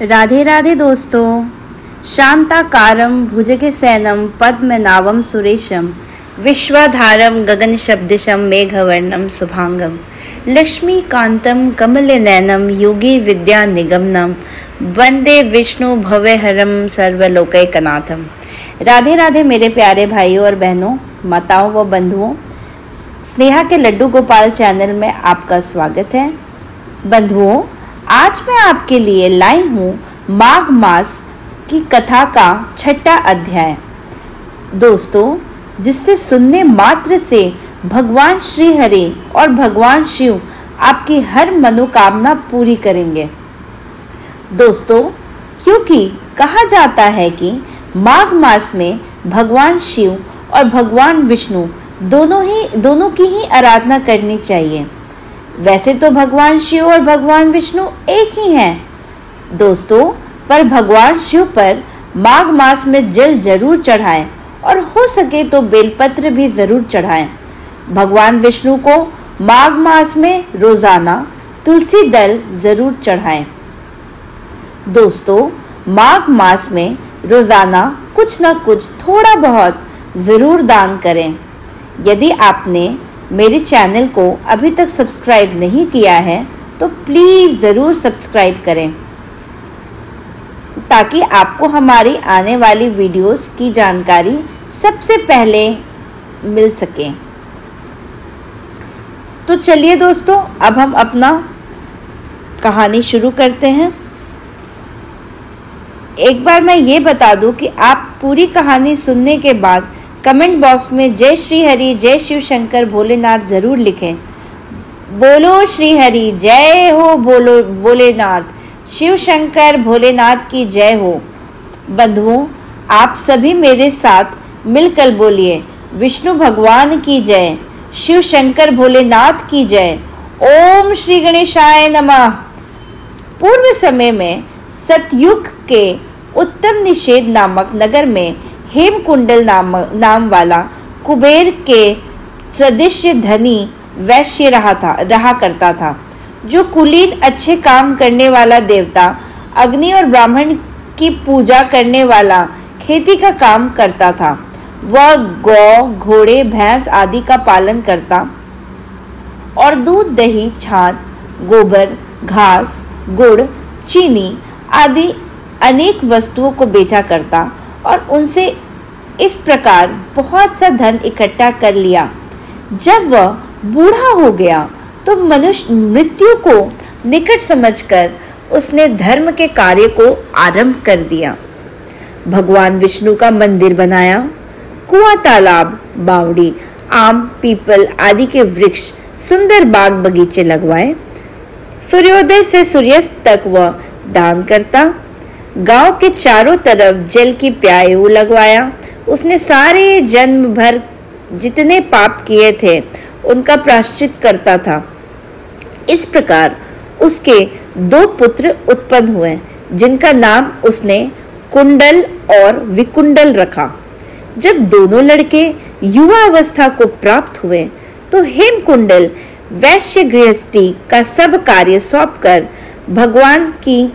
राधे राधे दोस्तों। शांताकारं भुजगशयनं पद्मनाभं सुरेशं विश्वाधारं गगनशब्दिशं मेघवर्णं शुभांगं लक्ष्मीकान्तं कमलनयनं योगी विद्यानिगमनं वंदे विष्णु भवहरं सर्वलोकैकनाथं। राधे राधे मेरे प्यारे भाइयों और बहनों, माताओं व बंधुओं, स्नेहा के लड्डू गोपाल चैनल में आपका स्वागत है। बंधुओं, आज मैं आपके लिए लाई हूँ माघ मास की कथा का 6वां अध्याय दोस्तों, जिससे सुनने मात्र से भगवान श्री हरि और भगवान शिव आपकी हर मनोकामना पूरी करेंगे। दोस्तों, क्योंकि कहा जाता है कि माघ मास में भगवान शिव और भगवान विष्णु दोनों की ही आराधना करनी चाहिए। वैसे तो भगवान शिव और भगवान विष्णु एक ही हैं दोस्तों, पर भगवान शिव पर माघ मास में जल जरूर चढ़ाएं और हो सके तो बेलपत्र भी जरूर चढ़ाएं। भगवान विष्णु को माघ मास में रोजाना तुलसी दल जरूर चढ़ाएं। दोस्तों, माघ मास में रोजाना कुछ न कुछ थोड़ा बहुत जरूर दान करें। यदि आपने मेरे चैनल को अभी तक सब्सक्राइब नहीं किया है तो प्लीज़ ज़रूर सब्सक्राइब करें, ताकि आपको हमारी आने वाली वीडियोस की जानकारी सबसे पहले मिल सके। तो चलिए दोस्तों, अब हम अपना कहानी शुरू करते हैं। एक बार मैं ये बता दूं कि आप पूरी कहानी सुनने के बाद कमेंट बॉक्स में जय श्री हरि, जय शिव शंकर भोलेनाथ ज़रूर लिखें। बोलो श्री हरि जय हो, बोलो भोलेनाथ, शिव शंकर भोलेनाथ की जय हो। बंधुओं, आप सभी मेरे साथ मिलकर बोलिए, विष्णु भगवान की जय, शिव शंकर भोलेनाथ की जय, ओम श्री गणेशाय नमः। पूर्व समय में सतयुग के उत्तम निषेध नामक नगर में हेमकुंडल नाम वाला कुबेर के सदृश धनी वैश्य रहा करता था, जो कुलीन अच्छे काम करने वाला देवता अग्नि और ब्राह्मण की पूजा करने वाला खेती का काम करता था। वह गौ, घोड़े, भैंस आदि का पालन करता और दूध, दही, छाछ, गोबर, घास, गुड़, चीनी आदि अनेक वस्तुओं को बेचा करता और उनसे इस प्रकार बहुत सा धन इकट्ठा कर लिया। जब वह बूढ़ा हो गया तो मनुष्य मृत्यु को निकट समझकर उसने धर्म के कार्य को आरंभ कर दिया। भगवान विष्णु का मंदिर बनाया, कुआं, तालाब, बावड़ी, आम, पीपल आदि के वृक्ष, सुंदर बाग बगीचे लगवाए। सूर्योदय से सूर्यास्त तक वह दान करता। गांव के चारों तरफ जल की प्याऊ लगवाया। उसने सारे जन्म भर जितने पाप किए थे उनका प्रायश्चित करता था। इस प्रकार उसके 2 पुत्र उत्पन्न हुए, जिनका नाम उसने कुंडल और विकुंडल रखा। जब दोनों लड़के युवा अवस्था को प्राप्त हुए तो हेमकुंडल वैश्य गृहस्थी का सब कार्य सौंपकर भगवान की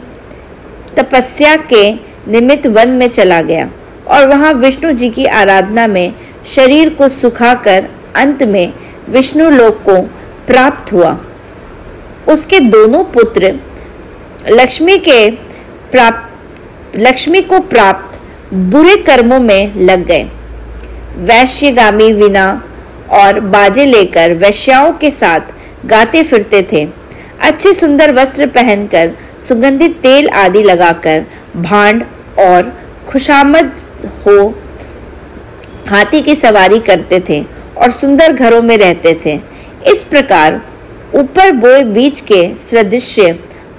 तपस्या के निमित्त वन में चला गया और वहां विष्णु जी की आराधना में शरीर को सुखाकर अंत में विष्णु लोक को प्राप्त हुआ। उसके दोनों पुत्र लक्ष्मी को प्राप्त बुरे कर्मों में लग गए। वैश्यगामी वीणा और बाजे लेकर वैश्याओं के साथ गाते फिरते थे। अच्छे सुंदर वस्त्र पहनकर, सुगंधित तेल आदि लगाकर, भांड और खुशामद हो हाथी की सवारी करते थे और सुंदर घरों में रहते थे। इस प्रकार ऊपर बोए बीज के सदृश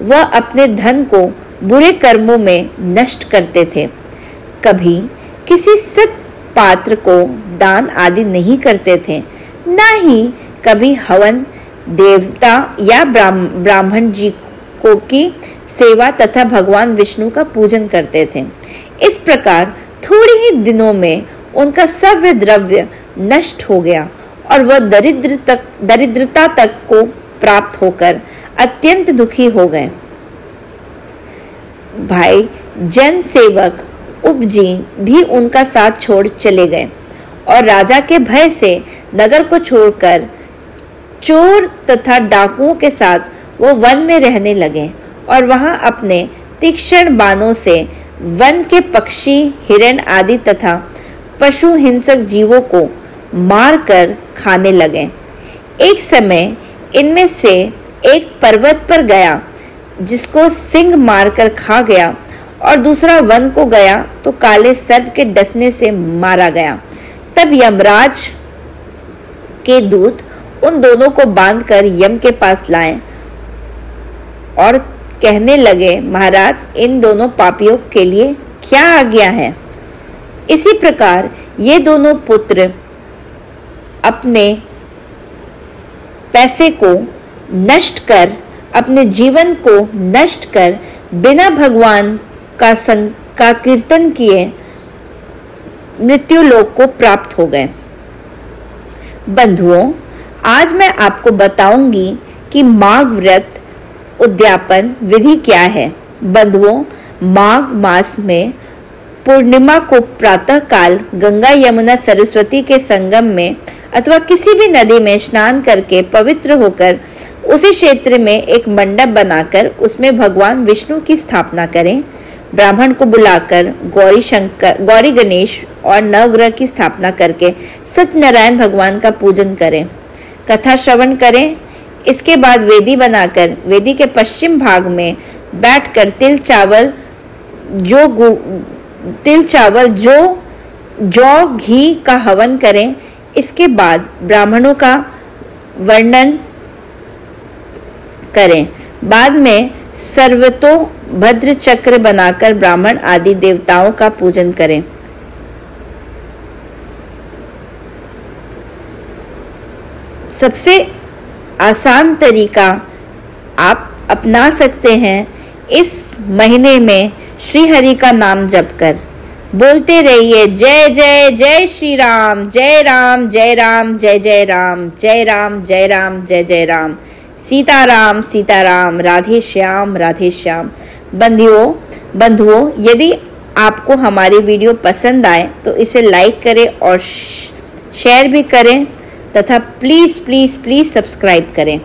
वह अपने धन को बुरे कर्मों में नष्ट करते थे। कभी किसी सत पात्र को दान आदि नहीं करते थे, न ही कभी हवन, देवता या ब्राह्मण जी को की सेवा तथा भगवान विष्णु का पूजन करते थे। इस प्रकार थोड़ी ही दिनों में उनका सर्व द्रव्य नष्ट हो गया और वह दरिद्रता तक को प्राप्त होकर अत्यंत दुखी हो गए। भाई जन सेवक उपजी भी उनका साथ छोड़ चले गए और राजा के भय से नगर को छोड़कर चोर तथा डाकुओं के साथ वो वन में रहने लगे और वहां अपने तीक्ष्ण बाणों से वन के पक्षी, हिरण आदि तथा पशु हिंसक जीवों को मारकर खाने लगे। एक समय इनमें से एक पर्वत पर गया जिसको सिंह मारकर खा गया और दूसरा वन को गया तो काले सर्प के डसने से मारा गया। तब यमराज के दूत उन दोनों को बांधकर यम के पास लाए और कहने लगे, महाराज इन दोनों पापियों के लिए क्या आज्ञा है। इसी प्रकार ये दोनों पुत्र अपने पैसे को नष्ट कर, अपने जीवन को नष्ट कर बिना भगवान का कीर्तन किए मृत्यु लोक को प्राप्त हो गए। बंधुओं, आज मैं आपको बताऊंगी कि माघ व्रत उद्यापन विधि क्या है। बंधुओं, माघ मास में पूर्णिमा को प्रातः काल गंगा, यमुना, सरस्वती के संगम में अथवा किसी भी नदी में स्नान करके पवित्र होकर उसी क्षेत्र में एक मंडप बनाकर उसमें भगवान विष्णु की स्थापना करें। ब्राह्मण को बुलाकर गौरी गणेश और नवग्रह की स्थापना करके सत्यनारायण भगवान का पूजन करें, कथा श्रवण करें। इसके बाद वेदी बनाकर वेदी के पश्चिम भाग में बैठकर तिल चावल जौ घी का हवन करें। इसके बाद ब्राह्मणों का वर्णन करें। बाद में सर्वतोभद्र चक्र बनाकर ब्राह्मण आदि देवताओं का पूजन करें। सबसे आसान तरीका आप अपना सकते हैं। इस महीने में श्री हरि का नाम जप कर बोलते रहिए, जय जय जय श्री राम, जय राम जय राम, जय जय राम, जय राम जय राम, जय जय राम, सीताराम सीताराम, राधे श्याम राधे श्याम। बंधुओं, यदि आपको हमारी वीडियो पसंद आए तो इसे लाइक करें और शेयर भी करें तथा प्लीज़ सब्सक्राइब करें।